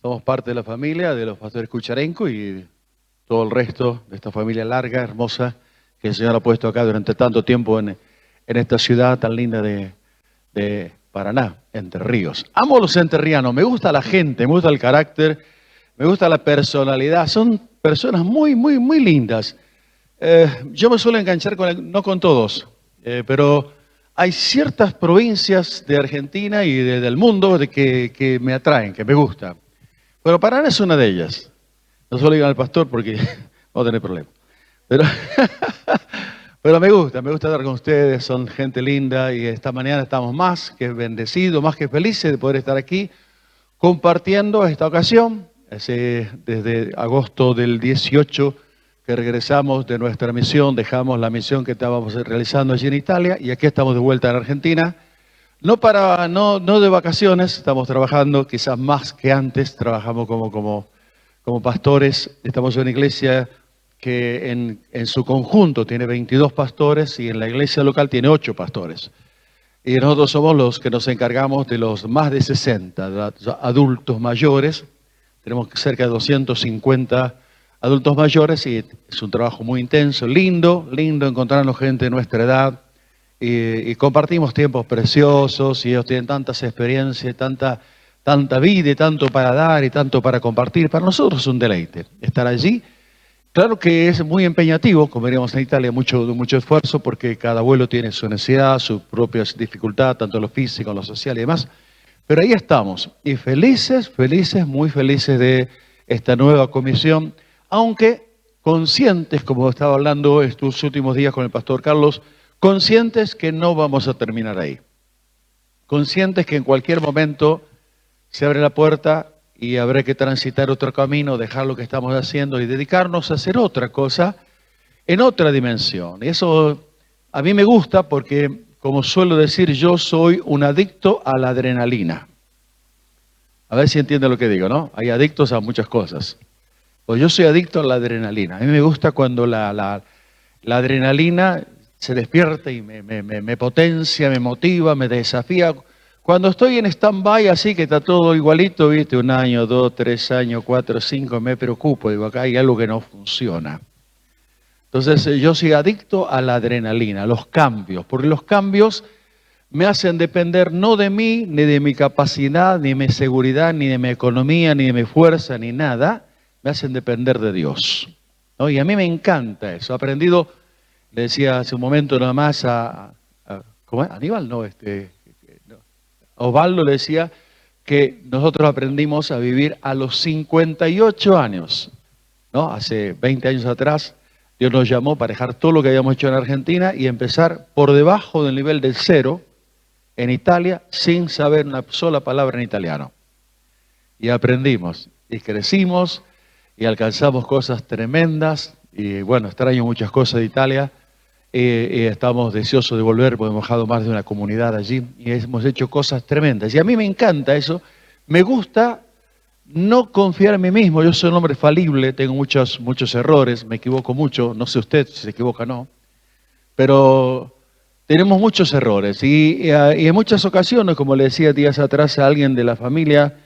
Somos parte de la familia de los pastores Kucharenko y todo el resto de esta familia larga, hermosa, que el Señor ha puesto acá durante tanto tiempo en esta ciudad tan linda de Paraná, Entre Ríos. Amo a los enterrianos, me gusta la gente, me gusta el carácter, me gusta la personalidad, son personas muy lindas. Yo me suelo enganchar no con todos, pero hay ciertas provincias de Argentina y del mundo que me atraen, que me gustan. Pero Paraná es una de ellas. No solo digan al pastor porque vamos a tener problemas. Pero, pero me gusta estar con ustedes, son gente linda y esta mañana estamos más que bendecidos, más que felices de poder estar aquí compartiendo esta ocasión. Desde agosto del 18 que regresamos de nuestra misión, dejamos la misión que estábamos realizando allí en Italia y aquí estamos de vuelta en Argentina. No de vacaciones, estamos trabajando quizás más que antes, trabajamos como pastores, estamos en una iglesia que en su conjunto tiene 22 pastores y en la iglesia local tiene 8 pastores. Y nosotros somos los que nos encargamos de los más de 60 adultos mayores, tenemos cerca de 250 adultos mayores y es un trabajo muy intenso, lindo encontrarnos gente de nuestra edad. Y compartimos tiempos preciosos y ellos tienen tantas experiencias, tanta vida y tanto para dar y tanto para compartir. Para nosotros es un deleite estar allí. Claro que es muy empeñativo, como diríamos en Italia, mucho esfuerzo porque cada vuelo tiene su necesidad, sus propias dificultades, tanto en lo físico, en lo social y demás. Pero ahí estamos y muy felices de esta nueva comisión, aunque conscientes, como estaba hablando estos últimos días con el pastor Carlos, conscientes que no vamos a terminar ahí. Conscientes que en cualquier momento se abre la puerta y habrá que transitar otro camino, dejar lo que estamos haciendo y dedicarnos a hacer otra cosa en otra dimensión. Y eso a mí me gusta porque, como suelo decir, yo soy un adicto a la adrenalina. A ver si entienden lo que digo, ¿no? Hay adictos a muchas cosas. Pues yo soy adicto a la adrenalina. A mí me gusta cuando la adrenalina se despierta y me potencia, me motiva, me desafía. Cuando estoy en stand-by así, que está todo igualito, ¿viste? 1 año, 2, 3 años, 4, 5, me preocupo. Digo, acá hay algo que no funciona. Entonces yo soy adicto a la adrenalina, a los cambios, porque los cambios me hacen depender no de mí, ni de mi capacidad, ni de mi seguridad, ni de mi economía, ni de mi fuerza, ni nada. Me hacen depender de Dios, ¿no? Y a mí me encanta eso. He aprendido, le decía hace un momento nada más ¿cómo es? Aníbal, no, Osvaldo le decía que nosotros aprendimos a vivir a los 58 años, ¿no? Hace 20 años atrás, Dios nos llamó para dejar todo lo que habíamos hecho en Argentina y empezar por debajo del nivel del cero en Italia sin saber una sola palabra en italiano. Y aprendimos, y crecimos, y alcanzamos cosas tremendas, y bueno, extraño muchas cosas de Italia, y estamos deseosos de volver, porque hemos dejado más de una comunidad allí, y hemos hecho cosas tremendas. Y a mí me encanta eso, me gusta no confiar en mí mismo, yo soy un hombre falible, tengo muchos errores, me equivoco mucho, no sé usted si se equivoca o no, pero tenemos muchos errores, y en muchas ocasiones, como le decía días atrás a alguien de la familia,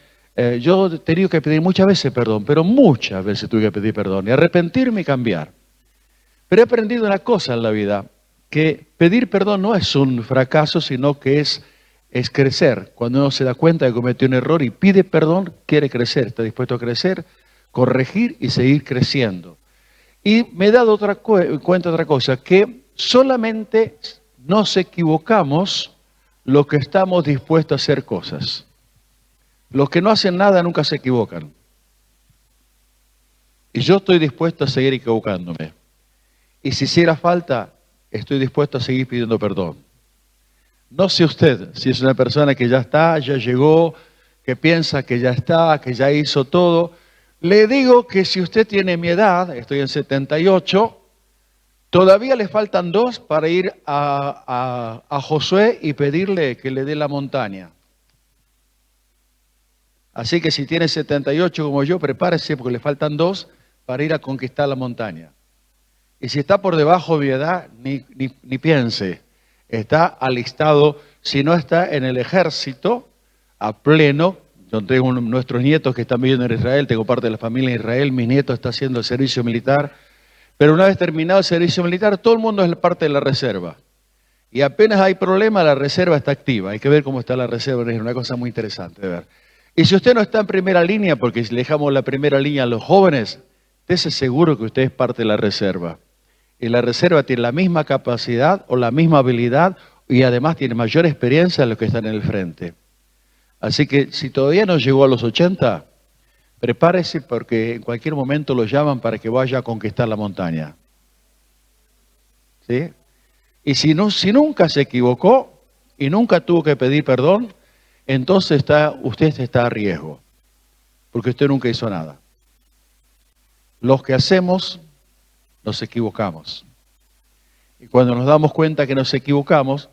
yo he tenido que pedir muchas veces perdón, pero muchas veces tuve que pedir perdón y arrepentirme y cambiar. Pero he aprendido una cosa en la vida, que pedir perdón no es un fracaso, sino que es crecer. Cuando uno se da cuenta de que cometió un error y pide perdón, quiere crecer, está dispuesto a crecer, corregir y seguir creciendo. Y me he dado cuenta de otra cosa, que solamente nos equivocamos los que estamos dispuestos a hacer cosas. Los que no hacen nada nunca se equivocan. Y yo estoy dispuesto a seguir equivocándome. Y si hiciera falta, estoy dispuesto a seguir pidiendo perdón. No sé usted si es una persona que ya está, ya llegó, que piensa que ya está, que ya hizo todo. Le digo que si usted tiene mi edad, estoy en 78, todavía le faltan 2 para ir a Josué y pedirle que le dé la montaña. Así que si tiene 78 como yo, prepárese porque le faltan 2 para ir a conquistar la montaña. Y si está por debajo de mi edad, ni piense. Está alistado, si no está en el ejército, a pleno, Yo tengo nuestros nietos que están viviendo en Israel, tengo parte de la familia en Israel, mis nietos están haciendo el servicio militar, pero una vez terminado el servicio militar, todo el mundo es parte de la reserva. Y apenas hay problema, la reserva está activa. Hay que ver cómo está la reserva, es una cosa muy interesante de ver. Y si usted no está en primera línea, porque si le dejamos la primera línea a los jóvenes, esté seguro que usted es parte de la reserva. Y la reserva tiene la misma capacidad o la misma habilidad y además tiene mayor experiencia de los que están en el frente. Así que si todavía no llegó a los 80, prepárese porque en cualquier momento lo llaman para que vaya a conquistar la montaña. ¿Sí? Y si nunca se equivocó y nunca tuvo que pedir perdón, entonces usted está a riesgo, porque usted nunca hizo nada. Los que hacemos, nos equivocamos. Y cuando nos damos cuenta que nos equivocamos,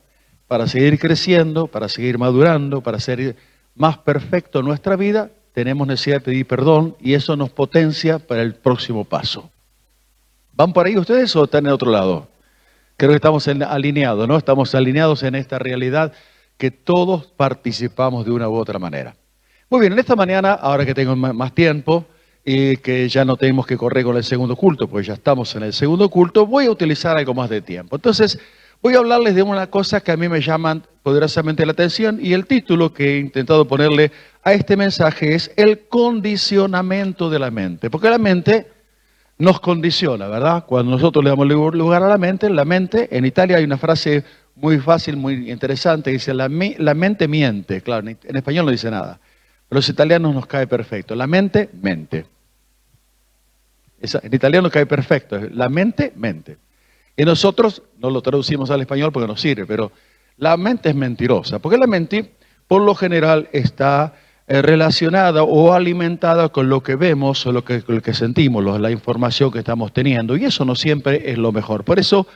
para seguir creciendo, para seguir madurando, para ser más perfecto en nuestra vida, tenemos necesidad de pedir perdón y eso nos potencia para el próximo paso. ¿Van por ahí ustedes o están en otro lado? Creo que estamos alineados, ¿no? Estamos alineados en esta realidad que todos participamos de una u otra manera. Muy bien, en esta mañana, ahora que tengo más tiempo y que ya no tenemos que correr con el segundo culto, pues ya estamos en el segundo culto, voy a utilizar algo más de tiempo. Entonces, voy a hablarles de una cosa que a mí me llama poderosamente la atención y el título que he intentado ponerle a este mensaje es el condicionamiento de la mente. Porque la mente nos condiciona, ¿verdad? Cuando nosotros le damos lugar a la mente, en Italia hay una frase muy fácil, muy interesante, que dice, la mente miente. Claro, en español no dice nada, pero los italianos nos cae perfecto. La mente, mente. En italiano cae perfecto, la mente, mente. Y nosotros no lo traducimos al español porque no sirve, pero la mente es mentirosa, porque la mente, por lo general, está relacionada o alimentada con lo que vemos o lo que sentimos, la información que estamos teniendo, y eso no siempre es lo mejor. Por eso,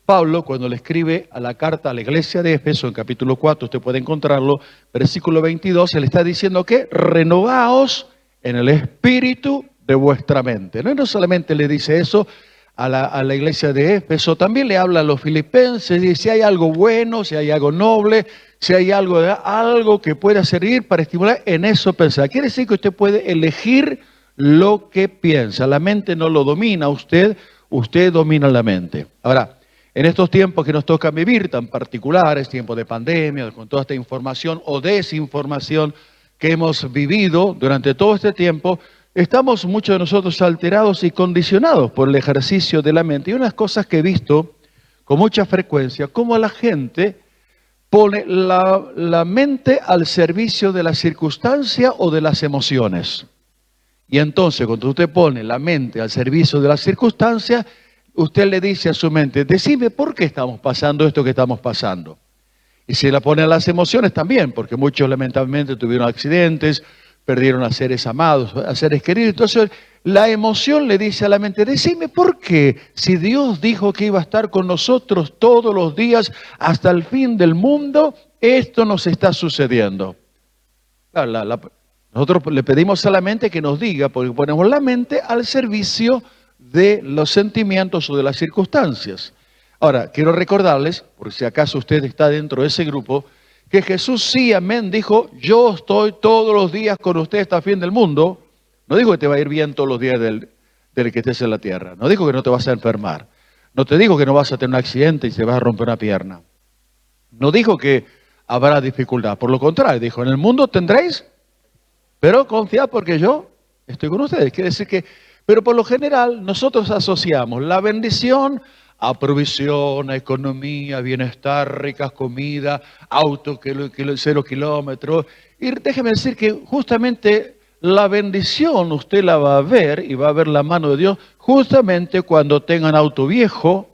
Pablo, cuando le escribe a la carta a la iglesia de Éfeso, en capítulo 4, usted puede encontrarlo, versículo 22, él está diciendo que renovaos en el espíritu de vuestra mente. No solamente le dice eso a la iglesia de Éfeso, también le habla a los filipenses, y si hay algo bueno, si hay algo noble, si hay algo que pueda servir para estimular, en eso pensar. Quiere decir que usted puede elegir lo que piensa. La mente no lo domina usted domina la mente. Ahora, en estos tiempos que nos toca vivir tan particulares, tiempos de pandemia, con toda esta información o desinformación que hemos vivido durante todo este tiempo, estamos muchos de nosotros alterados y condicionados por el ejercicio de la mente. Y unas cosas que he visto con mucha frecuencia, cómo la gente pone la mente al servicio de la circunstancia o de las emociones. Y entonces, cuando usted pone la mente al servicio de las circunstancias, usted le dice a su mente, decime por qué estamos pasando esto que estamos pasando. Y si la pone a las emociones también, porque muchos lamentablemente tuvieron accidentes, perdieron a seres amados, a seres queridos. Entonces, la emoción le dice a la mente, decime por qué, si Dios dijo que iba a estar con nosotros todos los días hasta el fin del mundo, esto nos está sucediendo. Nosotros le pedimos a la mente que nos diga, porque ponemos la mente al servicio de los sentimientos o de las circunstancias. Ahora, quiero recordarles, por si acaso usted está dentro de ese grupo, que Jesús sí, amén, dijo, yo estoy todos los días con usted hasta el fin del mundo. No digo que te va a ir bien todos los días del que estés en la tierra. No digo que no te vas a enfermar. No te digo que no vas a tener un accidente y se vas a romper una pierna. No digo que habrá dificultad. Por lo contrario, dijo, en el mundo tendréis, pero confiad porque yo estoy con ustedes. Quiere decir que, pero por lo general nosotros asociamos la bendición a provisión, a economía, bienestar, ricas comidas, autos, 0 kilómetros. Y déjeme decir que justamente la bendición usted la va a ver y va a ver la mano de Dios justamente cuando tenga un auto viejo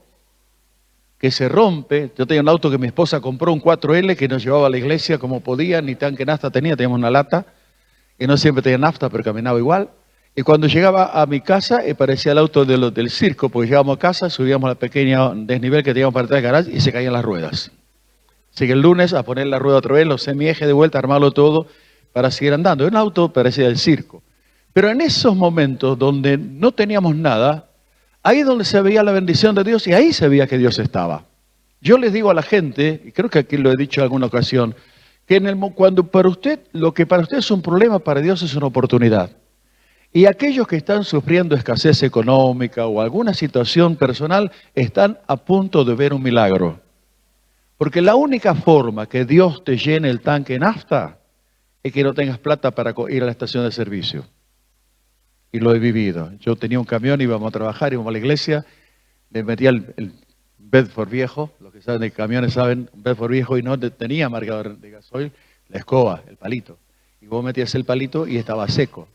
que se rompe. Yo tenía un auto que mi esposa compró, un 4L, que nos llevaba a la iglesia como podía, ni tanque nafta tenía, teníamos una lata, y no siempre tenía nafta, pero caminaba igual. Y cuando llegaba a mi casa, parecía el auto del circo, porque llegábamos a casa, subíamos al pequeño desnivel que teníamos para entrar al garaje y se caían las ruedas. Así que el lunes a poner la rueda otra vez, los semiejes de vuelta, armarlo todo para seguir andando. Un auto parecía el circo. Pero en esos momentos donde no teníamos nada, ahí es donde se veía la bendición de Dios y ahí se veía que Dios estaba. Yo les digo a la gente, y creo que aquí lo he dicho en alguna ocasión, que cuando para usted, lo que para usted es un problema, para Dios es una oportunidad. Y aquellos que están sufriendo escasez económica o alguna situación personal están a punto de ver un milagro. Porque la única forma que Dios te llene el tanque en nafta es que no tengas plata para ir a la estación de servicio. Y lo he vivido. Yo tenía un camión, íbamos a trabajar, íbamos a la iglesia, le metía el Bedford viejo, los que saben de camiones saben, un Bedford viejo y no tenía marcador de gasoil, la escoba, el palito. Y vos metías el palito y estaba seco,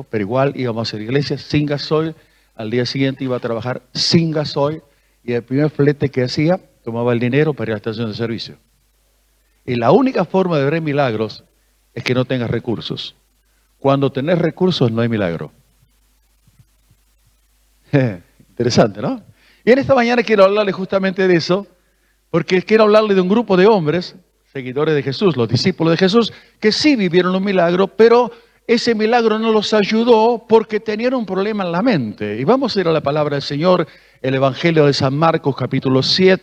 pero igual íbamos a la iglesia sin gasoil, al día siguiente iba a trabajar sin gasoil y el primer flete que hacía, tomaba el dinero para ir a la estación de servicio. Y la única forma de ver milagros es que no tengas recursos. Cuando tenés recursos no hay milagro. Interesante, ¿no? Y en esta mañana quiero hablarle justamente de eso, porque quiero hablarle de un grupo de hombres, seguidores de Jesús, los discípulos de Jesús, que sí vivieron un milagro, pero ese milagro no los ayudó porque tenían un problema en la mente. Y vamos a ir a la palabra del Señor, el Evangelio de San Marcos, capítulo 6,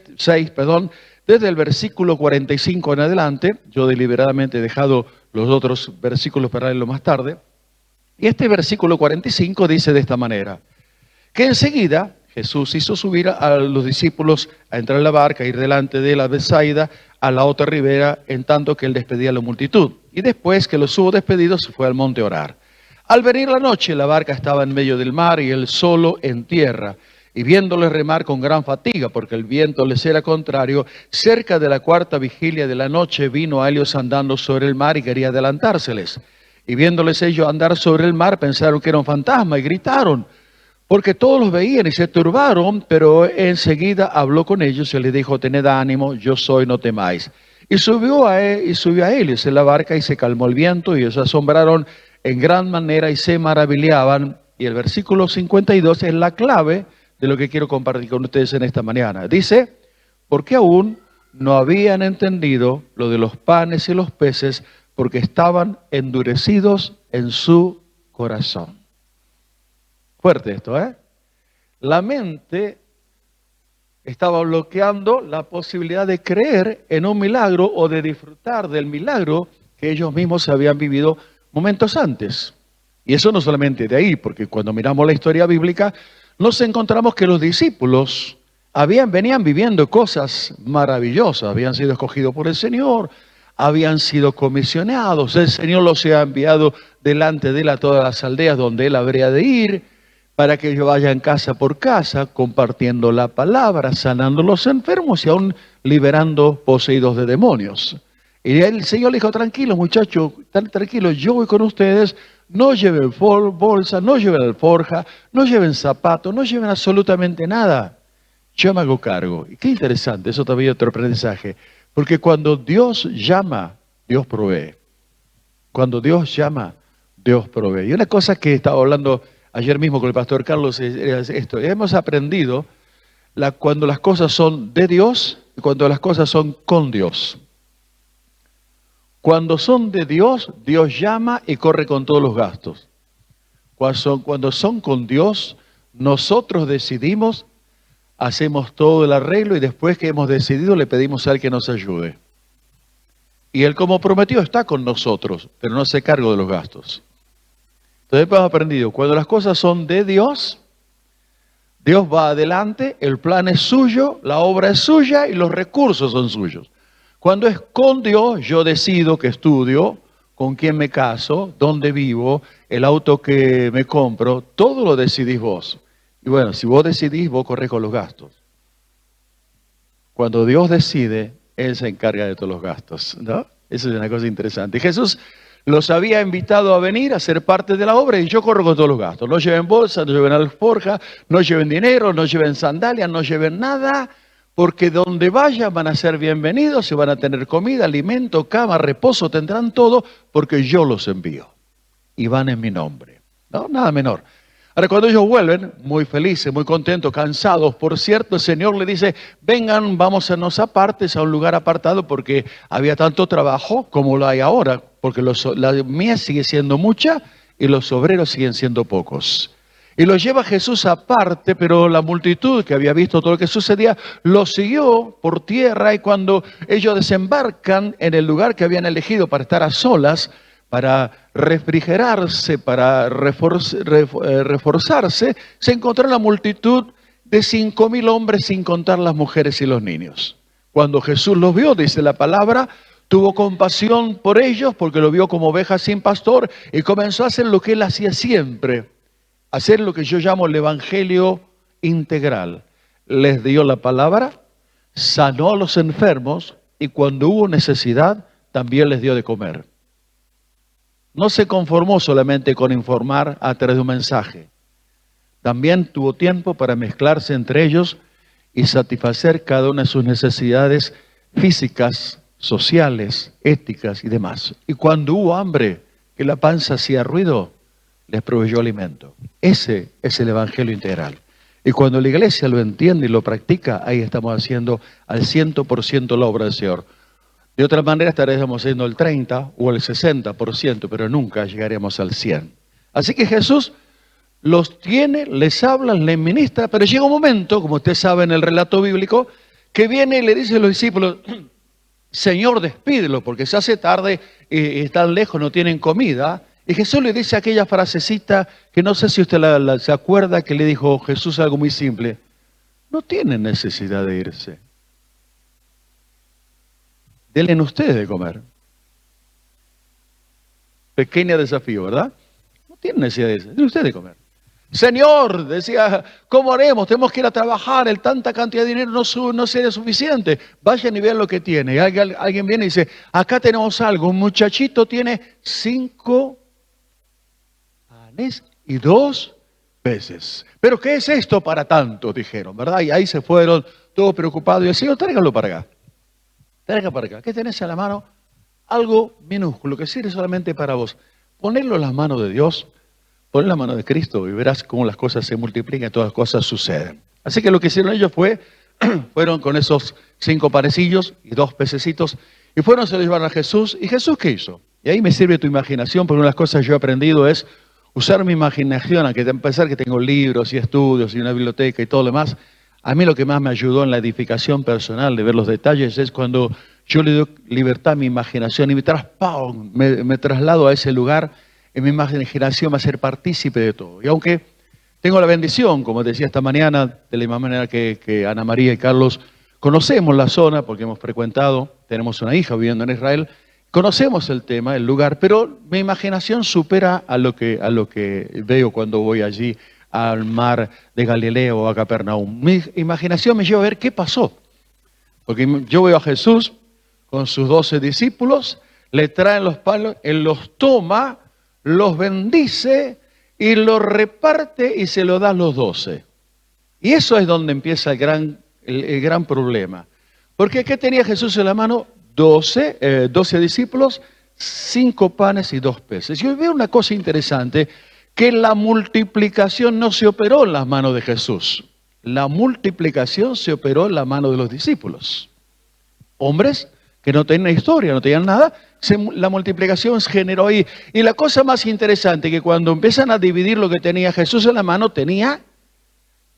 desde el versículo 45 en adelante. Yo deliberadamente he dejado los otros versículos para leerlo más tarde. Y este versículo 45 dice de esta manera, que enseguida Jesús hizo subir a los discípulos a entrar en la barca, a ir delante de la Betsaida, a la otra ribera, en tanto que él despedía a la multitud. Y después que los hubo despedidos, se fue al monte a orar. Al venir la noche, la barca estaba en medio del mar y él solo en tierra. Y viéndoles remar con gran fatiga, porque el viento les era contrario, cerca de la cuarta vigilia de la noche vino a ellos andando sobre el mar y quería adelantárseles. Y viéndoles ellos andar sobre el mar, pensaron que era un fantasma y gritaron, porque todos los veían y se turbaron, pero enseguida habló con ellos y les dijo, tened ánimo, yo soy, no temáis. Y subió a ellos en la barca y se calmó el viento y ellos se asombraron en gran manera y se maravillaban. Y el versículo 52 es la clave de lo que quiero compartir con ustedes en esta mañana. Dice, porque aún no habían entendido lo de los panes y los peces, porque estaban endurecidos en su corazón. Fuerte esto, ¿eh? La mente estaba bloqueando la posibilidad de creer en un milagro o de disfrutar del milagro que ellos mismos habían vivido momentos antes. Y eso no solamente de ahí, porque cuando miramos la historia bíblica, nos encontramos que los discípulos venían viviendo cosas maravillosas, habían sido escogidos por el Señor, habían sido comisionados, el Señor los había enviado delante de él a todas las aldeas donde él habría de ir, para que ellos vayan casa por casa, compartiendo la palabra, sanando los enfermos y aún liberando poseídos de demonios. Y el Señor le dijo, tranquilos muchachos, tranquilos, yo voy con ustedes, no lleven bolsa, no lleven alforja, no lleven zapatos, no lleven absolutamente nada. Yo me hago cargo. Y qué interesante, eso también es otro aprendizaje. Porque cuando Dios llama, Dios provee. Cuando Dios llama, Dios provee. Y una cosa que estaba hablando ayer mismo con el pastor Carlos es esto. Hemos aprendido cuando las cosas son de Dios y cuando las cosas son con Dios. Cuando son de Dios, Dios llama y corre con todos los gastos. Cuando son con Dios, nosotros decidimos, hacemos todo el arreglo y después que hemos decidido le pedimos a Él que nos ayude. Y Él, como prometió, está con nosotros, pero no se carga de los gastos. Entonces hemos aprendido, cuando las cosas son de Dios, Dios va adelante, el plan es suyo, la obra es suya y los recursos son suyos. Cuando es con Dios, yo decido qué estudio, con quién me caso, dónde vivo, el auto que me compro, todo lo decidís vos. Y bueno, si vos decidís, vos corres con los gastos. Cuando Dios decide, Él se encarga de todos los gastos, ¿no? Eso es una cosa interesante. Jesús los había invitado a venir a ser parte de la obra y yo corro con todos los gastos. No lleven bolsa, no lleven alforja, no lleven dinero, no lleven sandalias, no lleven nada, porque donde vayan van a ser bienvenidos y van a tener comida, alimento, cama, reposo, tendrán todo, porque yo los envío. Y van en mi nombre, ¿no? Nada menor. Ahora, cuando ellos vuelven, muy felices, muy contentos, cansados, por cierto, el Señor le dice, vengan, vamos a nos apartes, a un lugar apartado, porque había tanto trabajo como lo hay ahora, porque la mies sigue siendo mucha y los obreros siguen siendo pocos. Y lo lleva Jesús aparte, pero la multitud que había visto todo lo que sucedía, lo siguió por tierra, y cuando ellos desembarcan en el lugar que habían elegido para estar a solas, para refrigerarse, para reforzarse, se encontró la multitud de 5.000 hombres, sin contar las mujeres y los niños. Cuando Jesús los vio, dice la palabra, tuvo compasión por ellos porque lo vio como ovejas sin pastor, y comenzó a hacer lo que él hacía siempre, hacer lo que yo llamo el evangelio integral. Les dio la palabra, sanó a los enfermos, y cuando hubo necesidad, también les dio de comer. No se conformó solamente con informar a través de un mensaje. También tuvo tiempo para mezclarse entre ellos y satisfacer cada una de sus necesidades físicas, sociales, éticas y demás. Y cuando hubo hambre, que la panza hacía ruido, les proveyó alimento. Ese es el evangelio integral. Y cuando la iglesia lo entiende y lo practica, ahí estamos haciendo al 100% la obra del Señor. De otra manera estaríamos haciendo el 30 o el 60%, pero nunca llegaremos al 100. Así que Jesús los tiene, les habla, les ministra, pero llega un momento, como usted sabe en el relato bíblico, que viene y le dice a los discípulos: Señor, despídelo, porque se hace tarde y están lejos, no tienen comida. Y Jesús le dice aquella frasecita que no sé si usted se acuerda, que le dijo Jesús algo muy simple: no tienen necesidad de irse. Denle ustedes de comer. Pequeño desafío, ¿verdad? No tienen necesidad de irse, denle ustedes de comer. Señor, decía, ¿cómo haremos? Tenemos que ir a trabajar, tanta cantidad de dinero no sería suficiente. Vayan y vean lo que tiene. Y alguien viene y dice, acá tenemos algo. Un muchachito tiene 5 panes y 2 peces. ¿Pero qué es esto para tanto? Dijeron, ¿verdad? Y ahí se fueron todos preocupados. Y el Señor, tráigalo para acá. Traiga para acá. ¿Qué tenés en la mano? Algo minúsculo que sirve solamente para vos. Ponelo en las manos de Dios. Pon la mano de Cristo y verás cómo las cosas se multiplican y todas las cosas suceden. Así que lo que hicieron ellos fueron con esos 5 panecillos y 2 pececitos, y se los llevaron a Jesús. ¿Y Jesús qué hizo? Y ahí me sirve tu imaginación, porque una de las cosas que yo he aprendido es usar mi imaginación, a pesar que tengo libros y estudios y una biblioteca y todo lo demás. A mí lo que más me ayudó en la edificación personal de ver los detalles es cuando yo le doy libertad a mi imaginación y me traslado a ese lugar. En mi imaginación va a ser partícipe de todo. Y aunque tengo la bendición, como decía esta mañana, de la misma manera que Ana María y Carlos, conocemos la zona porque hemos frecuentado, tenemos una hija viviendo en Israel, conocemos el tema, el lugar, pero mi imaginación supera a lo que veo cuando voy allí al mar de Galilea o a Capernaum. Mi imaginación me lleva a ver qué pasó. Porque yo veo a Jesús con sus 12 discípulos, le traen los palos, él los toma, los bendice y los reparte y se lo da a los 12. Y eso es donde empieza el gran problema. Porque ¿qué tenía Jesús en la mano? 12 discípulos, 5 panes y 2 peces. Yo veo una cosa interesante, que la multiplicación no se operó en las manos de Jesús. La multiplicación se operó en la mano de los discípulos. Hombres que no tenían historia, no tenían nada, la multiplicación se generó ahí. Y la cosa más interesante, que cuando empiezan a dividir lo que tenía Jesús en la mano, tenía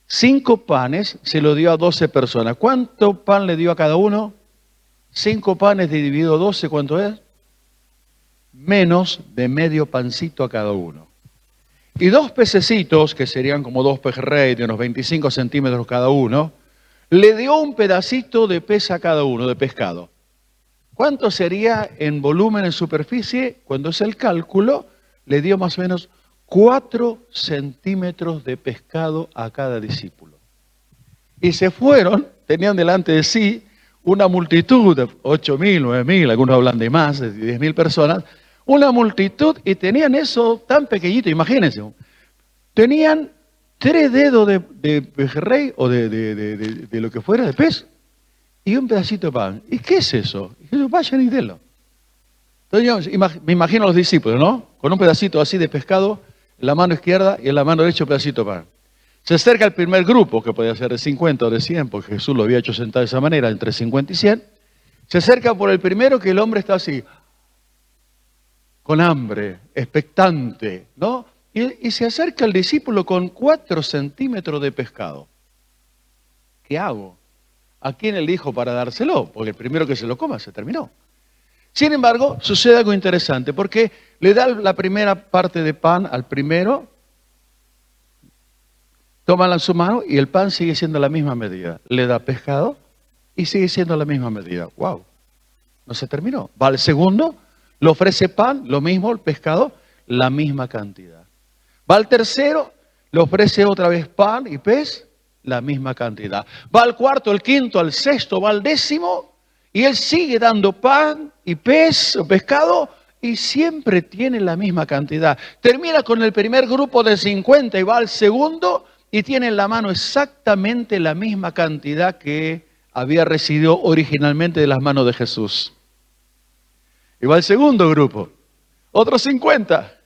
5 panes, se lo dio a 12 personas. ¿Cuánto pan le dio a cada uno? 5 panes dividido 12, ¿cuánto es? Menos de medio pancito a cada uno. Y 2 pececitos, que serían como 2 pejerrey de unos 25 centímetros cada uno, le dio un pedacito de pez a cada uno, de pescado. ¿Cuánto sería en volumen, en superficie? Cuando es el cálculo, le dio más o menos 4 centímetros de pescado a cada discípulo. Y se fueron, tenían delante de sí una multitud de 8.000, 9.000, algunos hablan de más, de 10.000 personas, una multitud, y tenían eso tan pequeñito, imagínense, tenían 3 dedos de pejerrey o de lo que fuera, de pez, y un pedacito de pan. ¿Y qué es eso? Y ellos, vayan y denlo. Entonces yo me imagino a los discípulos, ¿no? Con un pedacito así de pescado en la mano izquierda y en la mano derecha un pedacito de pan. Se acerca el primer grupo, que podía ser de 50 o de 100, porque Jesús lo había hecho sentar de esa manera, entre 50 y 100. Se acerca por el primero, que el hombre está así, con hambre, expectante, ¿no? Y se acerca el discípulo con 4 centímetros de pescado. ¿Qué hago? ¿A quién elijo para dárselo? Porque el primero que se lo coma se terminó. Sin embargo, sucede algo interesante, porque le da la primera parte de pan al primero, tómala en su mano y el pan sigue siendo la misma medida. Le da pescado y sigue siendo la misma medida. ¡Wow! No se terminó. Va al segundo, le ofrece pan, lo mismo, el pescado, la misma cantidad. Va al tercero, le ofrece otra vez pan y pez, la misma cantidad. Va al cuarto, al quinto, al sexto, va al décimo, y él sigue dando pan y pez o pescado y siempre tiene la misma cantidad. Termina con el primer grupo de 50 y va al segundo y tiene en la mano exactamente la misma cantidad que había recibido originalmente de las manos de Jesús. Y va al segundo grupo, otros 50.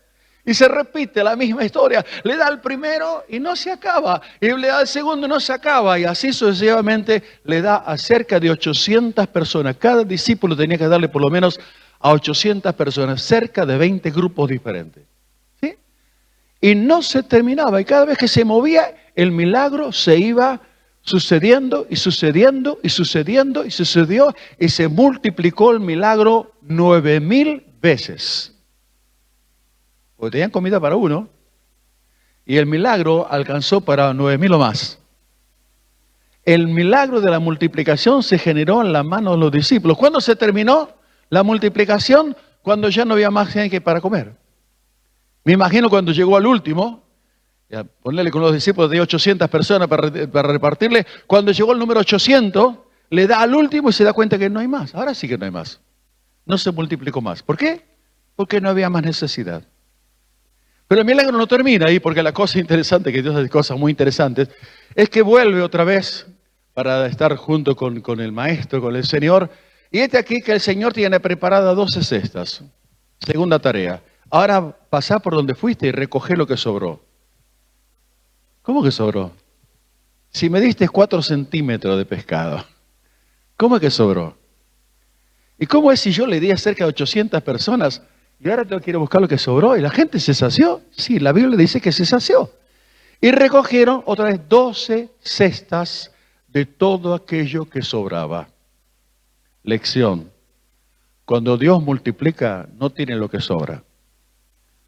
Y se repite la misma historia. Le da al primero y no se acaba. Y le da al segundo y no se acaba. Y así sucesivamente le da a cerca de 800 personas. Cada discípulo tenía que darle por lo menos a 800 personas. Cerca de 20 grupos diferentes. ¿Sí? Y no se terminaba. Y cada vez que se movía, el milagro se iba sucediendo y sucediendo y sucediendo y sucedió. Y se multiplicó el milagro 9,000 veces. Porque tenían comida para uno, y el milagro alcanzó para 9,000 o más. El milagro de la multiplicación se generó en la mano de los discípulos. ¿Cuándo se terminó la multiplicación? Cuando ya no había más gente para comer. Me imagino cuando llegó al último, ponerle con los discípulos de 800 personas para repartirle, cuando llegó el número 800, le da al último y se da cuenta que no hay más. Ahora sí que no hay más. No se multiplicó más. ¿Por qué? Porque no había más necesidad. Pero el milagro no termina ahí, porque la cosa interesante, que Dios hace cosas muy interesantes, es que vuelve otra vez para estar junto con el Maestro, con el Señor. Y este aquí que el Señor tiene preparadas 12 cestas. Segunda tarea. Ahora pasá por donde fuiste y recogé lo que sobró. ¿Cómo que sobró? Si me diste 4 centímetros de pescado, ¿cómo es que sobró? ¿Y cómo es si yo le di a cerca de 800 personas? Y ahora tengo que ir a buscar lo que sobró. ¿Y la gente se sació? Sí, la Biblia dice que se sació. Y recogieron otra vez 12 cestas de todo aquello que sobraba. Lección. Cuando Dios multiplica, no tiene lo que sobra.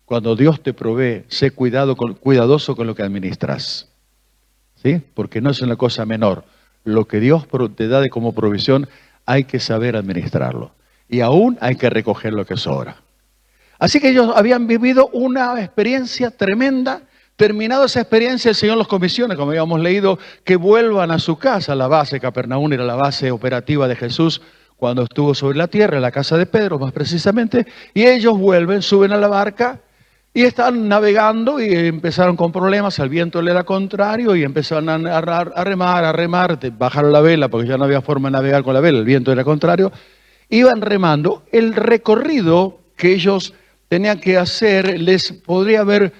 Cuando Dios te provee, sé cuidadoso con lo que administras. ¿Sí? Porque no es una cosa menor. Lo que Dios te da como provisión, hay que saber administrarlo. Y aún hay que recoger lo que sobra. Así que ellos habían vivido una experiencia tremenda. Terminado esa experiencia, el Señor los comisiona, como habíamos leído, que vuelvan a su casa. La base Capernaum era la base operativa de Jesús cuando estuvo sobre la tierra, en la casa de Pedro más precisamente. Y ellos vuelven, suben a la barca y están navegando y empezaron con problemas. El viento le era contrario y empezaron a remar, bajaron la vela porque ya no había forma de navegar con la vela, el viento era contrario. Iban remando. El recorrido que ellos tenían que hacer les podría haber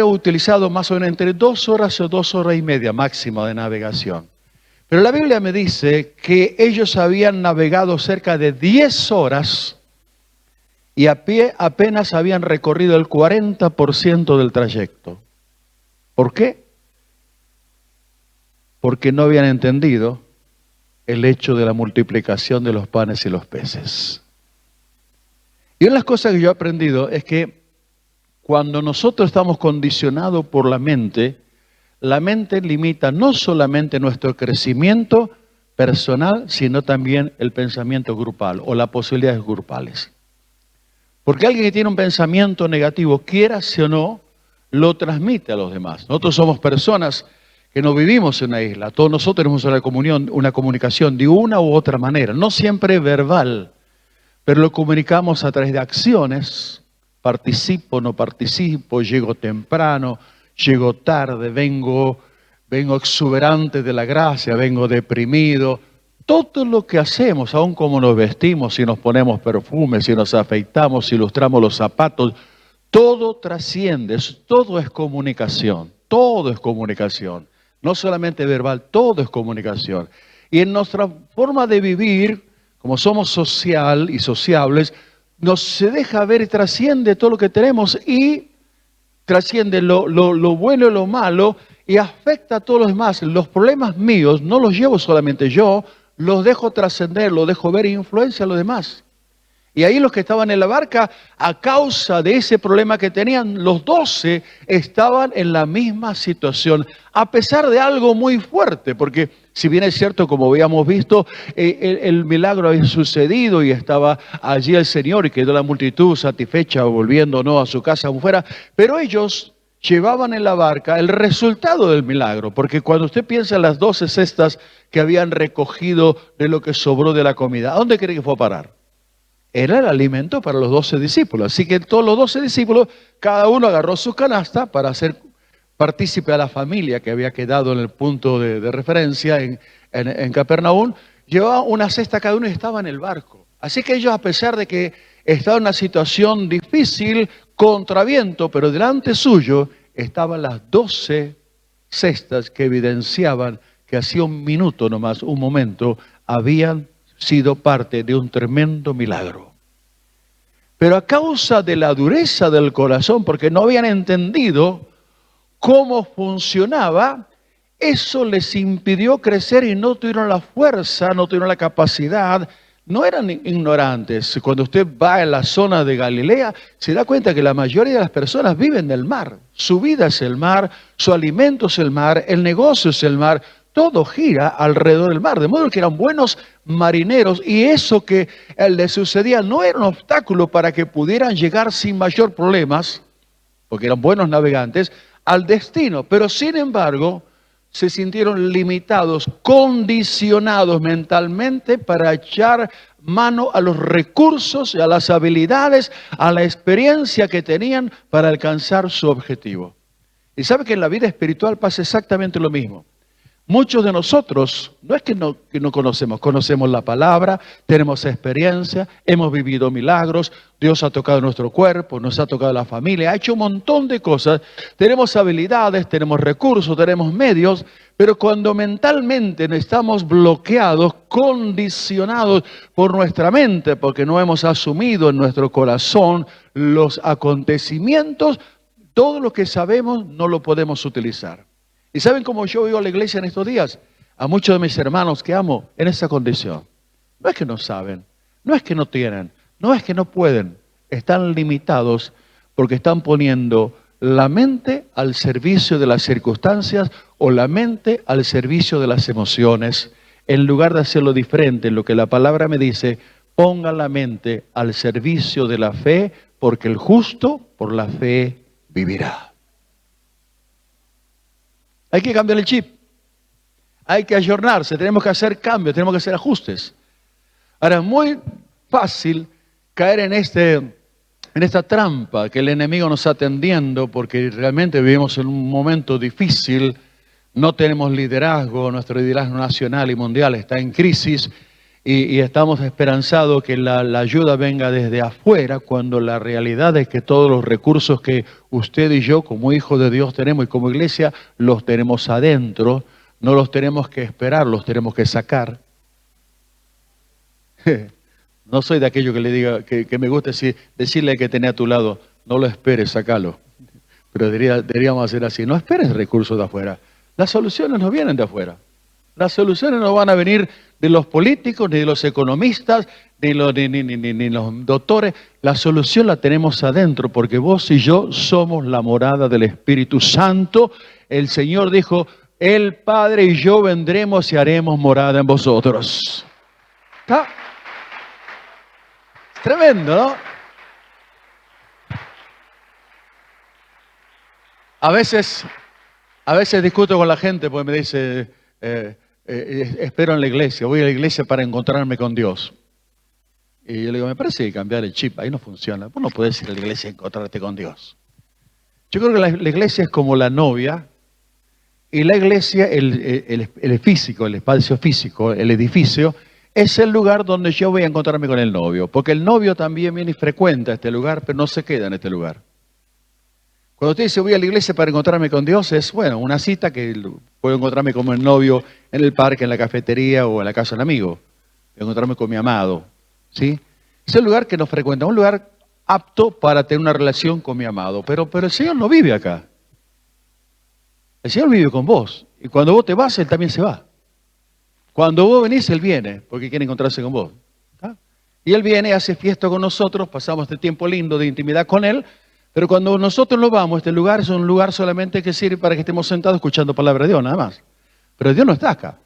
utilizado más o menos entre 2 horas o 2 horas y media máxima de navegación. Pero la Biblia me dice que ellos habían navegado cerca de 10 horas y a pie apenas habían recorrido el 40% del trayecto. ¿Por qué? Porque no habían entendido el hecho de la multiplicación de los panes y los peces. Y una de las cosas que yo he aprendido es que cuando nosotros estamos condicionados por la mente limita no solamente nuestro crecimiento personal, sino también el pensamiento grupal o las posibilidades grupales. Porque alguien que tiene un pensamiento negativo, quiera o no, lo transmite a los demás. Nosotros somos personas que no vivimos en una isla. Todos nosotros tenemos una comunicación de una u otra manera, no siempre verbal, pero lo comunicamos a través de acciones. Participo, no participo, llego temprano, llego tarde, vengo exuberante de la gracia, vengo deprimido. Todo lo que hacemos, aun como nos vestimos, si nos ponemos perfumes, si nos afeitamos, si ilustramos los zapatos, todo trasciende, todo es comunicación, todo es comunicación. No solamente verbal, todo es comunicación. Y en nuestra forma de vivir, como somos social y sociables, se deja ver y trasciende todo lo que tenemos y trasciende lo bueno y lo malo y afecta a todos los demás. Los problemas míos no los llevo solamente yo, los dejo trascender, los dejo ver e influencia a los demás. Y ahí los que estaban en la barca, a causa de ese problema que tenían, los 12 estaban en la misma situación, a pesar de algo muy fuerte, porque si bien es cierto, como habíamos visto, el milagro había sucedido y estaba allí el Señor y quedó la multitud satisfecha volviendo no a su casa afuera, pero ellos llevaban en la barca el resultado del milagro, porque cuando usted piensa en las 12 cestas que habían recogido de lo que sobró de la comida, ¿a dónde cree que fue a parar? Era el alimento para los 12 discípulos. Así que todos los 12 discípulos, cada uno agarró su canasta para hacer partícipe a la familia que había quedado en el punto de referencia en Capernaum. Llevaba una cesta cada uno y estaba en el barco. Así que ellos, a pesar de que estaban en una situación difícil, contra viento, pero delante suyo estaban las 12 cestas que evidenciaban que hacía un minuto nomás, un momento, habían sido parte de un tremendo milagro. Pero a causa de la dureza del corazón, porque no habían entendido cómo funcionaba, eso les impidió crecer y no tuvieron la fuerza, no tuvieron la capacidad, no eran ignorantes. Cuando usted va a la zona de Galilea, se da cuenta que la mayoría de las personas viven del mar. Su vida es el mar, su alimento es el mar, el negocio es el mar. Todo gira alrededor del mar, de modo que eran buenos marineros y eso que les sucedía no era un obstáculo para que pudieran llegar sin mayor problemas, porque eran buenos navegantes, al destino. Pero sin embargo, se sintieron limitados, condicionados mentalmente para echar mano a los recursos, a las habilidades, a la experiencia que tenían para alcanzar su objetivo. Y sabe que en la vida espiritual pasa exactamente lo mismo. Muchos de nosotros, no es que no conocemos la palabra, tenemos experiencia, hemos vivido milagros, Dios ha tocado nuestro cuerpo, nos ha tocado la familia, ha hecho un montón de cosas, tenemos habilidades, tenemos recursos, tenemos medios, pero cuando mentalmente estamos bloqueados, condicionados por nuestra mente, porque no hemos asumido en nuestro corazón los acontecimientos, todo lo que sabemos no lo podemos utilizar. ¿Y saben cómo yo vivo a la iglesia en estos días? A muchos de mis hermanos que amo en esa condición. No es que no saben, no es que no tienen, no es que no pueden. Están limitados porque están poniendo la mente al servicio de las circunstancias o la mente al servicio de las emociones. En lugar de hacerlo diferente, en lo que la palabra me dice, pongan la mente al servicio de la fe, porque el justo por la fe vivirá. Hay que cambiar el chip, hay que ayornarse, tenemos que hacer cambios, tenemos que hacer ajustes. Ahora, es muy fácil caer en esta trampa que el enemigo nos está tendiendo porque realmente vivimos en un momento difícil, no tenemos liderazgo, nuestro liderazgo nacional y mundial está en crisis y estamos esperanzados que la ayuda venga desde afuera, cuando la realidad es que todos los recursos que usted y yo como hijos de Dios tenemos y como iglesia los tenemos adentro, no los tenemos que esperar, los tenemos que sacar. No soy de aquello que le diga, que me gusta decirle que tenés a tu lado, no lo esperes, sacalo. Pero deberíamos hacer así, no esperes recursos de afuera. Las soluciones no vienen de afuera. Las soluciones no van a venir de los políticos, ni de los economistas, ni los doctores. La solución la tenemos adentro, porque vos y yo somos la morada del Espíritu Santo. El Señor dijo, el Padre y yo vendremos y haremos morada en vosotros. ¿Está? Tremendo, ¿no? A veces discuto con la gente porque me dice, espero en la iglesia, voy a la iglesia para encontrarme con Dios. Y yo le digo, me parece que cambiar el chip, ahí no funciona. Vos no podés ir a la iglesia a encontrarte con Dios. Yo creo que la iglesia es como la novia, y la iglesia, el físico, el espacio físico, el edificio, es el lugar donde yo voy a encontrarme con el novio. Porque el novio también viene y frecuenta este lugar, pero no se queda en este lugar. Cuando usted dice voy a la iglesia para encontrarme con Dios, es bueno, una cita que puedo encontrarme como el novio en el parque, en la cafetería o en la casa de un amigo. Encontrarme con mi amado, ¿sí? Es el lugar que nos frecuenta, un lugar apto para tener una relación con mi amado. Pero el Señor no vive acá. El Señor vive con vos. Y cuando vos te vas, Él también se va. Cuando vos venís, Él viene, porque quiere encontrarse con vos. ¿Está? Y Él viene, hace fiesta con nosotros, pasamos este tiempo lindo de intimidad con Él, pero cuando nosotros nos vamos, este lugar es un lugar solamente que sirve para que estemos sentados escuchando palabra de Dios, nada más. Pero Dios no está acá,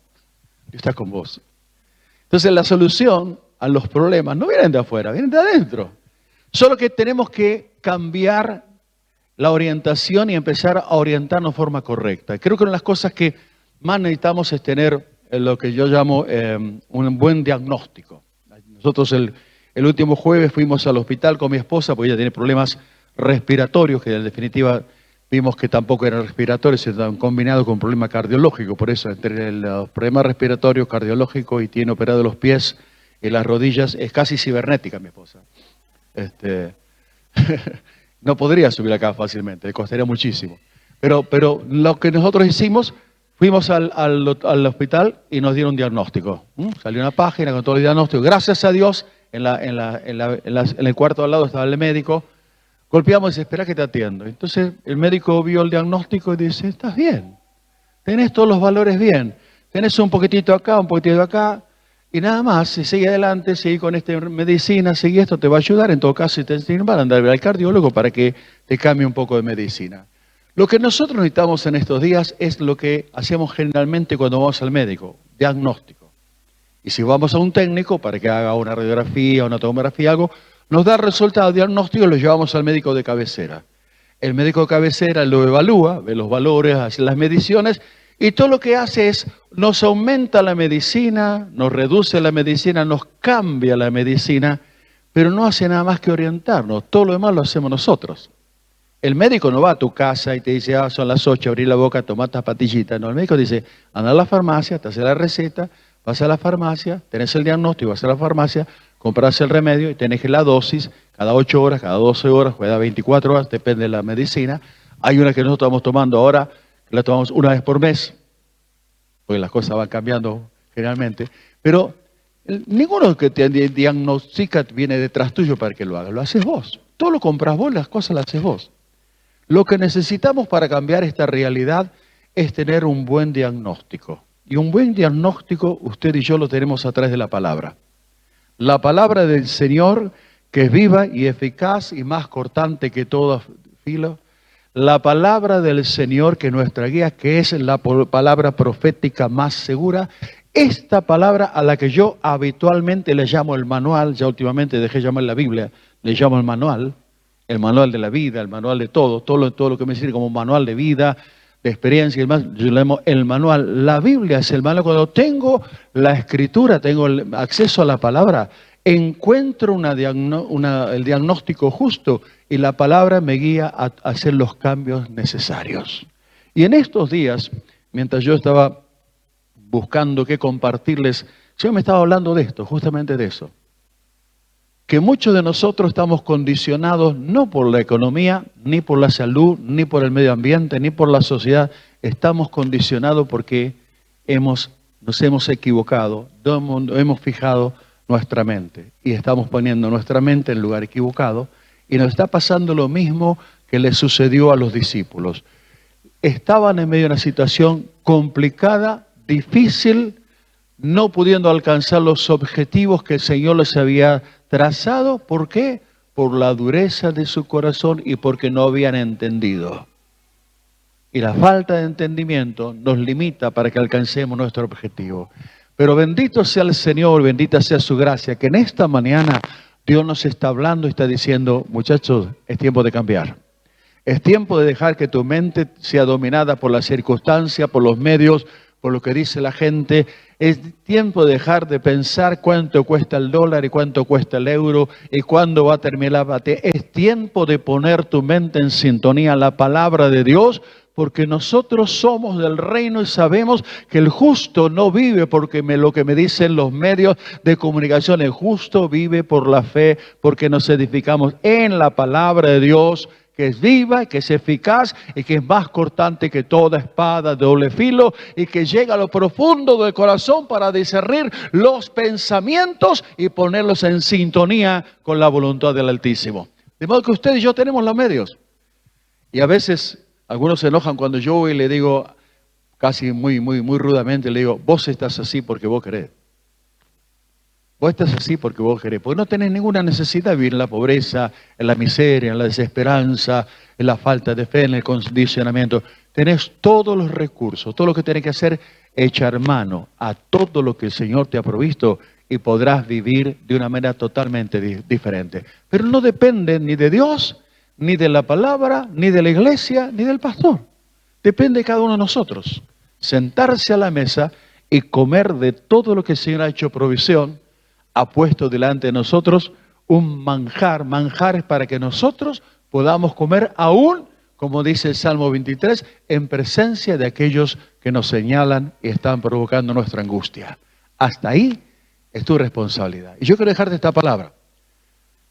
Dios está con vos. Entonces la solución a los problemas no vienen de afuera, vienen de adentro. Solo que tenemos que cambiar la orientación y empezar a orientarnos de forma correcta. Creo que una de las cosas que más necesitamos es tener lo que yo llamo un buen diagnóstico. Nosotros el último jueves fuimos al hospital con mi esposa porque ella tiene problemas respiratorios, que en definitiva vimos que tampoco eran respiratorios, sino combinado con un problema cardiológico. Por eso, entre los problemas respiratorios, cardiológicos y tiene operado los pies y las rodillas, es casi cibernética mi esposa. No podría subir acá fácilmente, le costaría muchísimo. Pero lo que nosotros hicimos, fuimos al hospital y nos dieron un diagnóstico. Salió una página con todo el diagnóstico. Gracias a Dios, en el cuarto al lado estaba el médico. Golpeamos y dice, espera que te atiendo. Entonces el médico vio el diagnóstico y dice, estás bien, tenés todos los valores bien, tenés un poquitito acá, un poquitito acá, y nada más, si sigue adelante, sigue con esta medicina, sigue esto, te va a ayudar, en todo caso, si te van a andar al cardiólogo para que te cambie un poco de medicina. Lo que nosotros necesitamos en estos días es lo que hacemos generalmente cuando vamos al médico, diagnóstico. Y si vamos a un técnico para que haga una radiografía, una tomografía, algo, nos da resultado diagnóstico y lo llevamos al médico de cabecera. El médico de cabecera lo evalúa, ve los valores, hace las mediciones y todo lo que hace es nos aumenta la medicina, nos reduce la medicina, nos cambia la medicina, pero no hace nada más que orientarnos. Todo lo demás lo hacemos nosotros. El médico no va a tu casa y te dice, son las 8, abrí la boca, toma esta pastillita. No, el médico dice, anda a la farmacia, te hace la receta, vas a la farmacia, tenés el diagnóstico, vas a la farmacia, compras el remedio y tenés la dosis cada 8 horas, cada 12 horas, cada 24 horas, depende de la medicina. Hay una que nosotros estamos tomando ahora, que la tomamos una vez por mes, porque las cosas van cambiando generalmente, pero ninguno que te diagnostica viene detrás tuyo para que lo hagas, lo haces vos. Todo lo compras vos, las cosas las haces vos. Lo que necesitamos para cambiar esta realidad es tener un buen diagnóstico. Y un buen diagnóstico, usted y yo lo tenemos a través de la palabra. La palabra del Señor, que es viva y eficaz y más cortante que todo filo. La palabra del Señor, que es nuestra guía, que es la palabra profética más segura. Esta palabra a la que yo habitualmente le llamo el manual, ya últimamente dejé de llamar la Biblia, le llamo el manual de la vida, el manual de todo lo que me sirve como manual de vida, de experiencia y demás, yo le llamo el manual. La Biblia es el manual. Cuando tengo la escritura, tengo el acceso a la palabra, encuentro el diagnóstico justo y la palabra me guía a hacer los cambios necesarios. Y en estos días, mientras yo estaba buscando qué compartirles, yo me estaba hablando de esto, justamente de eso. Que muchos de nosotros estamos condicionados no por la economía, ni por la salud, ni por el medio ambiente, ni por la sociedad. Estamos condicionados porque nos hemos equivocado, hemos fijado nuestra mente y estamos poniendo nuestra mente en el lugar equivocado y nos está pasando lo mismo que le sucedió a los discípulos. Estaban en medio de una situación complicada, difícil, no pudiendo alcanzar los objetivos que el Señor les había trazado. ¿Por qué? Por la dureza de su corazón y porque no habían entendido. Y la falta de entendimiento nos limita para que alcancemos nuestro objetivo. Pero bendito sea el Señor, bendita sea su gracia, que en esta mañana Dios nos está hablando y está diciendo, muchachos, es tiempo de cambiar. Es tiempo de dejar que tu mente sea dominada por las circunstancias, por los medios, por lo que dice la gente. Es tiempo de dejar de pensar cuánto cuesta el dólar y cuánto cuesta el euro y cuándo va a terminar la batalla. Es tiempo de poner tu mente en sintonía a la palabra de Dios, porque nosotros somos del reino y sabemos que el justo no vive porque lo que me dicen los medios de comunicación. El justo vive por la fe, porque nos edificamos en la palabra de Dios, que es viva, que es eficaz y que es más cortante que toda espada de doble filo y que llega a lo profundo del corazón para discernir los pensamientos y ponerlos en sintonía con la voluntad del Altísimo. De modo que usted y yo tenemos los medios. Y a veces algunos se enojan cuando yo voy y le digo, casi muy rudamente, le digo, vos estás así porque vos querés. Vos estás así porque vos querés. Porque no tenés ninguna necesidad de vivir en la pobreza, en la miseria, en la desesperanza, en la falta de fe, en el condicionamiento. Tenés todos los recursos. Todo lo que tenés que hacer es echar mano a todo lo que el Señor te ha provisto y podrás vivir de una manera totalmente diferente. Pero no depende ni de Dios, ni de la palabra, ni de la iglesia, ni del pastor. Depende de cada uno de nosotros. Sentarse a la mesa y comer de todo lo que el Señor ha hecho provisión, ha puesto delante de nosotros un manjar. Manjar es para que nosotros podamos comer aún, como dice el Salmo 23, en presencia de aquellos que nos señalan y están provocando nuestra angustia. Hasta ahí es tu responsabilidad. Y yo quiero dejarte esta palabra.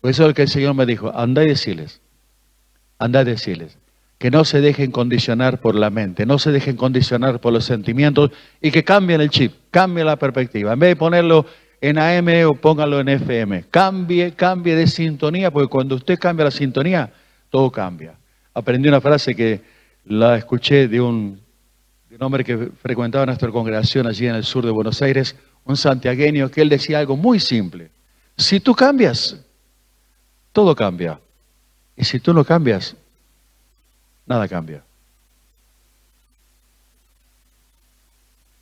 Por eso es lo que el Señor me dijo, andá y decirles que no se dejen condicionar por la mente, no se dejen condicionar por los sentimientos y que cambien el chip, cambien la perspectiva. En vez de ponerlo en AM o póngalo en FM, cambie de sintonía, porque cuando usted cambia la sintonía, todo cambia. Aprendí una frase que la escuché de un hombre que frecuentaba nuestra congregación allí en el sur de Buenos Aires, un santiagueño, que él decía algo muy simple. Si tú cambias, todo cambia. Y si tú no cambias, nada cambia.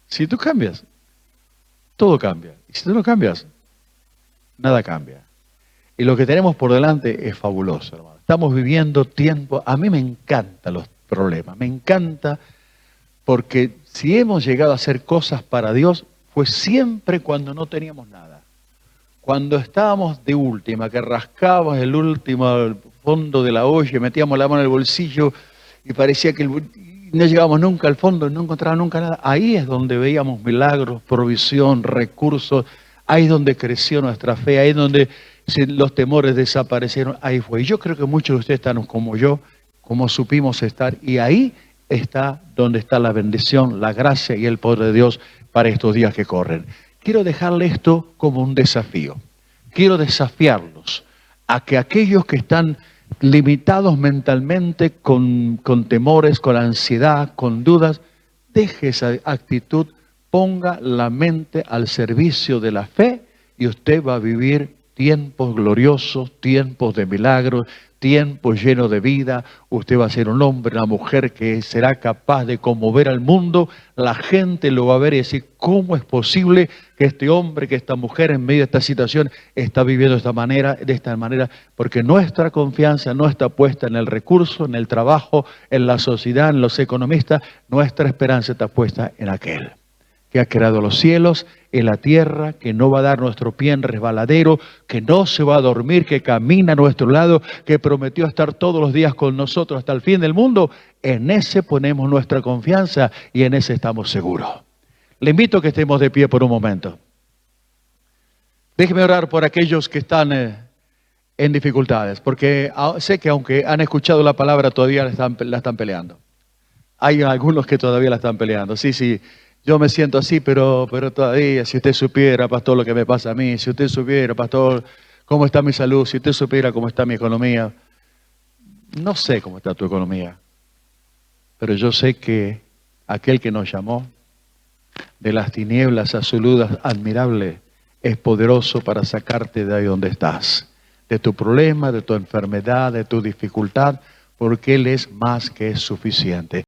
Si tú cambias, todo cambia. Y si tú no cambias, nada cambia. Y lo que tenemos por delante es fabuloso, hermano. Estamos viviendo tiempo, a mí me encantan los problemas, me encanta porque si hemos llegado a hacer cosas para Dios, fue siempre cuando no teníamos nada. Cuando estábamos de última, que rascábamos el último fondo de la olla, metíamos la mano en el bolsillo y parecía que no llegábamos nunca al fondo, no encontrábamos nunca nada. Ahí es donde veíamos milagros, provisión, recursos. Ahí es donde creció nuestra fe, ahí es donde los temores desaparecieron. Ahí fue. Y yo creo que muchos de ustedes están como yo, como supimos estar. Y ahí está donde está la bendición, la gracia y el poder de Dios para estos días que corren. Quiero dejarle esto como un desafío. Quiero desafiarlos a que aquellos que están limitados mentalmente con temores, con ansiedad, con dudas, deje esa actitud, ponga la mente al servicio de la fe y usted va a vivir tiempos gloriosos, tiempos de milagros, tiempos llenos de vida. Usted va a ser un hombre, una mujer que será capaz de conmover al mundo. La gente lo va a ver y decir, ¿cómo es posible que este hombre, que esta mujer en medio de esta situación está viviendo de esta manera? Porque nuestra confianza no está puesta en el recurso, en el trabajo, en la sociedad, en los economistas. Nuestra esperanza está puesta en aquel que ha creado los cielos y la tierra, que no va a dar nuestro pie en resbaladero, que no se va a dormir, que camina a nuestro lado, que prometió estar todos los días con nosotros hasta el fin del mundo. En ese ponemos nuestra confianza y en ese estamos seguros. Le invito a que estemos de pie por un momento. Déjeme orar por aquellos que están en dificultades, porque sé que aunque han escuchado la palabra, todavía la están peleando. Hay algunos que todavía la están peleando. Sí. Yo me siento así, pero todavía, si usted supiera, pastor, lo que me pasa a mí, si usted supiera, pastor, cómo está mi salud, si usted supiera cómo está mi economía. No sé cómo está tu economía, pero yo sé que aquel que nos llamó de las tinieblas a su luz admirable es poderoso para sacarte de ahí donde estás, de tu problema, de tu enfermedad, de tu dificultad, porque Él es más que suficiente.